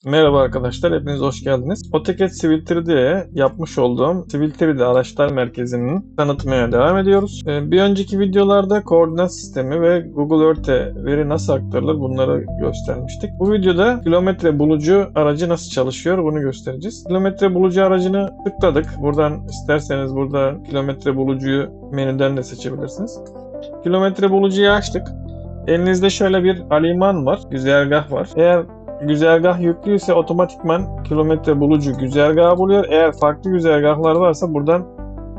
Merhaba arkadaşlar, hepiniz hoş geldiniz. AutoCAD Civil 3D'ye yapmış olduğum Civil 3D Araçlar Merkezi'nin tanıtmaya devam ediyoruz. Bir önceki videolarda koordinat sistemi ve Google Earth'e veri nasıl aktarılır bunları göstermiştik. Bu videoda kilometre bulucu aracı nasıl çalışıyor bunu göstereceğiz. Kilometre bulucu aracını tıkladık. Buradan isterseniz burada kilometre bulucuyu menüden de seçebilirsiniz. Kilometre bulucuyu açtık. Elinizde şöyle bir aliman var, güzergah var. Eğer güzergah yüklüyse otomatikman kilometre bulucu güzergahı buluyor. Eğer farklı güzergahlar varsa buradan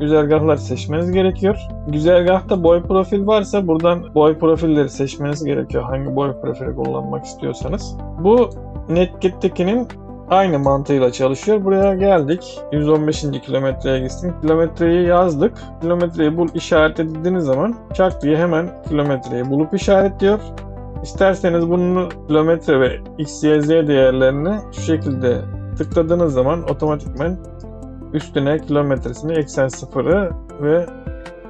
güzergahlar seçmeniz gerekiyor. Güzergahta boy profil varsa buradan boy profilleri seçmeniz gerekiyor. Hangi boy profili kullanmak istiyorsanız. Bu Netget'tekinin aynı mantığıyla çalışıyor. Buraya geldik. 115. kilometreye gitsin. Kilometreyi yazdık. Kilometreyi bul işaretlediğiniz zaman çak diye hemen kilometreyi bulup işaretliyor. İsterseniz bunu kilometre ve x, y, z değerlerini şu şekilde tıkladığınız zaman otomatikman üstüne kilometresini, eksen sıfırı ve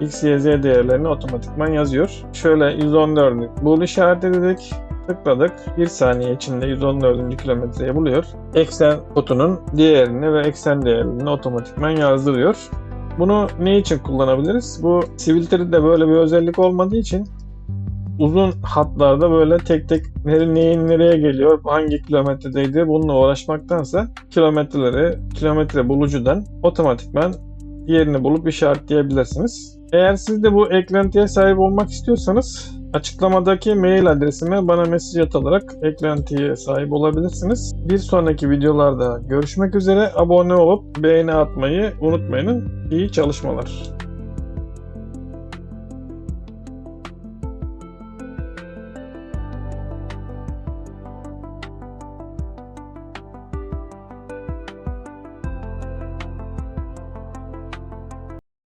x, y, z değerlerini otomatikman yazıyor. Şöyle 114'lük bul işaretledik. Tıkladık. 1 saniye içinde 114. kilometreyi buluyor. Eksen kotunun değerini ve eksen değerini otomatikman yazdırıyor. Bunu ne için kullanabiliriz? Bu Civil 3D'de böyle bir özellik olmadığı için uzun hatlarda böyle tek tek neyin nereye geliyor, hangi kilometredeydi bununla uğraşmaktansa kilometre bulucudan otomatikman yerini bulup işaretleyebilirsiniz. Eğer siz de bu eklentiye sahip olmak istiyorsanız açıklamadaki mail adresime bana mesaj atarak eklentiye sahip olabilirsiniz. Bir sonraki videolarda görüşmek üzere. Abone olup beğeni atmayı unutmayın. İyi çalışmalar.